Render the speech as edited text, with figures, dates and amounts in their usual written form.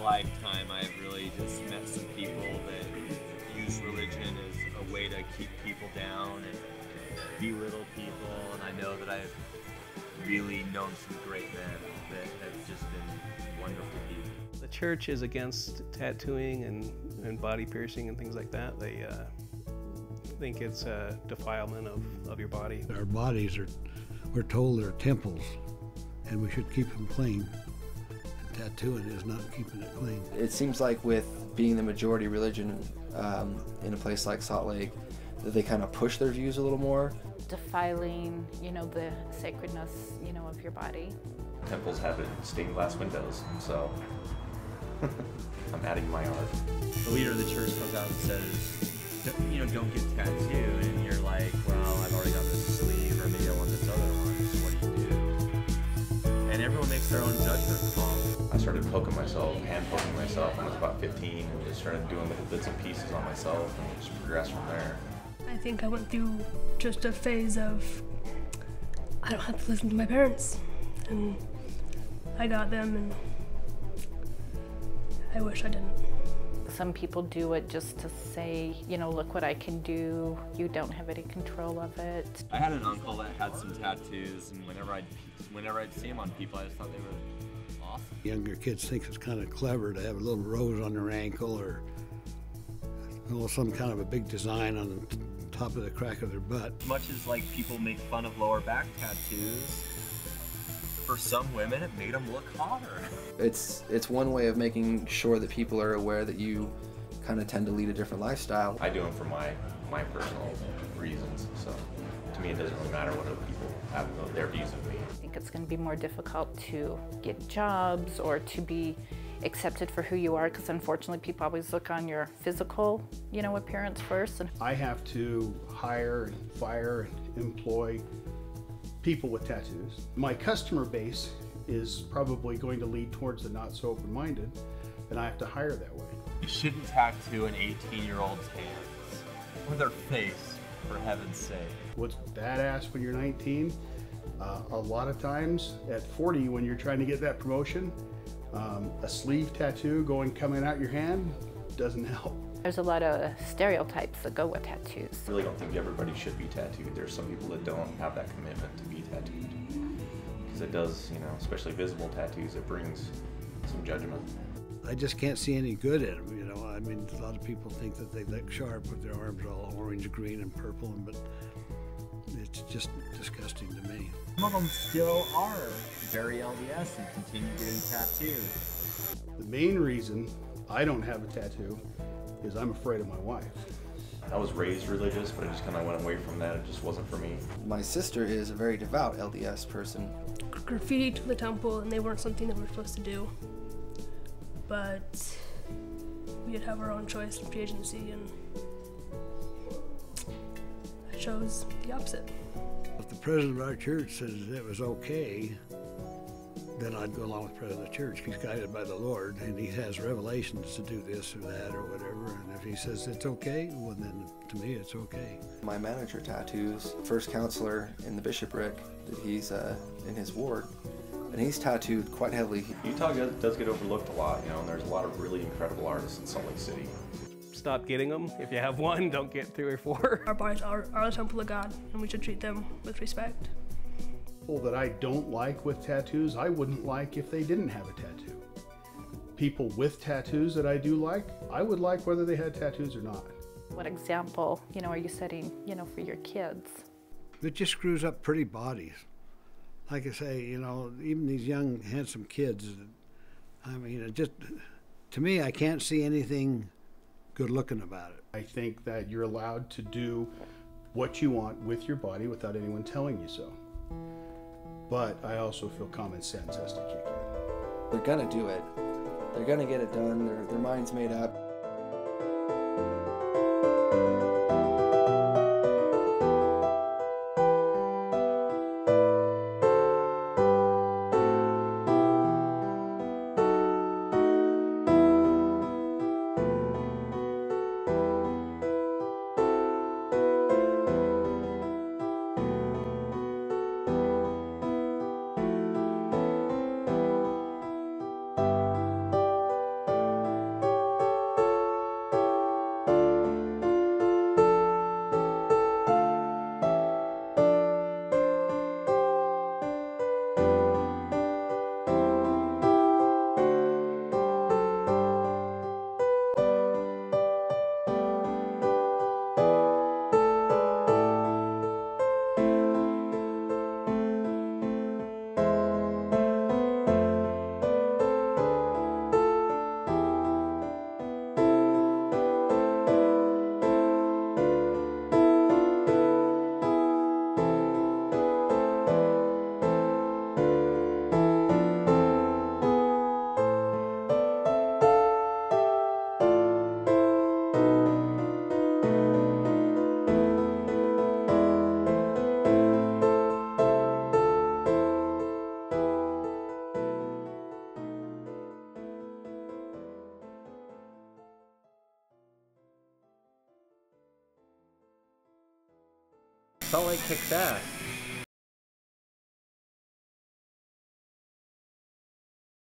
lifetime, I've really just met some people that use religion as a way to keep people down and belittle people, and I know that I've really known some great men that have just been wonderful people. The church is against tattooing and body piercing and things like that. They think it's a defilement of your body. Our bodies we're told they're temples, and we should keep them clean. And tattooing is not keeping it clean. It seems like with being the majority religion in a place like Salt Lake, that they kind of push their views a little more. Defiling, the sacredness, of your body. Temples have stained glass windows, so I'm adding my art. The leader of the church comes out and says, don't get tattooed, and you're like, well, I've already got this sleeve, or maybe I want this other one, so what do you do? And everyone makes their own judgment call. I started poking myself, hand poking myself when I was about 15, and just started doing little bits and pieces on myself, and just progressed from there. I think I went through just a phase of, I don't have to listen to my parents, and I got them, and I wish I didn't. Some people do it just to say, look what I can do. You don't have any control of it. I had an uncle that had some tattoos, and whenever I'd see them on people, I just thought they were awesome. Younger kids think it's kind of clever to have a little rose on their ankle, or some kind of a big design on the top of the crack of their butt. Much as like people make fun of lower back tattoos, for some women it made them look hotter. It's one way of making sure that people are aware that you kind of tend to lead a different lifestyle. I do them for my personal reasons, so to me it doesn't really matter what other people have their views of me. I think it's going to be more difficult to get jobs or to be accepted for who you are, because unfortunately people always look on your physical, appearance first. And I have to hire and fire and employ people with tattoos. My customer base is probably going to lead towards the not so open-minded, and I have to hire that way. You shouldn't tattoo an 18-year-old's hands or their face, for heaven's sake. What's badass when you're 19? A lot of times at 40, when you're trying to get that promotion, a sleeve tattoo coming out your hand doesn't help. There's a lot of stereotypes that go with tattoos. I really don't think everybody should be tattooed. There's some people that don't have that commitment to be tattooed. Because it does, especially visible tattoos, it brings some judgment. I just can't see any good in them, I mean, a lot of people think that they look sharp with their arms all orange, green, and purple, but it's just disgusting to me. Some of them still are very LDS and continue getting tattooed. The main reason I don't have a tattoo is I'm afraid of my wife. I was raised religious, but I just kind of went away from that. It just wasn't for me. My sister is a very devout LDS person. Graffiti to the temple, and they weren't something that we were supposed to do. But we did have our own choice of agency, and I chose the opposite. If the president of our church says it was okay, then I'd go along with the president of the church. He's guided by the Lord, and he has revelations to do this or that or whatever. And if he says it's okay, well then to me it's okay. My manager tattoos, first counselor in the bishopric, that he's in his ward, and he's tattooed quite heavily. Utah does get overlooked a lot, and there's a lot of really incredible artists in Salt Lake City. Stop getting them. If you have one, don't get 3 or 4. Our bodies are the temple of God, and we should treat them with respect. People that I don't like with tattoos, I wouldn't like if they didn't have a tattoo. People with tattoos that I do like, I would like whether they had tattoos or not. What example, are you setting, for your kids? It just screws up pretty bodies. Like I say, even these young, handsome kids, I mean, to me, I can't see anything good looking about it. I think that you're allowed to do what you want with your body without anyone telling you so. But I also feel common sense has to kick in. They're gonna do it. They're gonna get it done. Their mind's made up. Salt Lake kicks ass.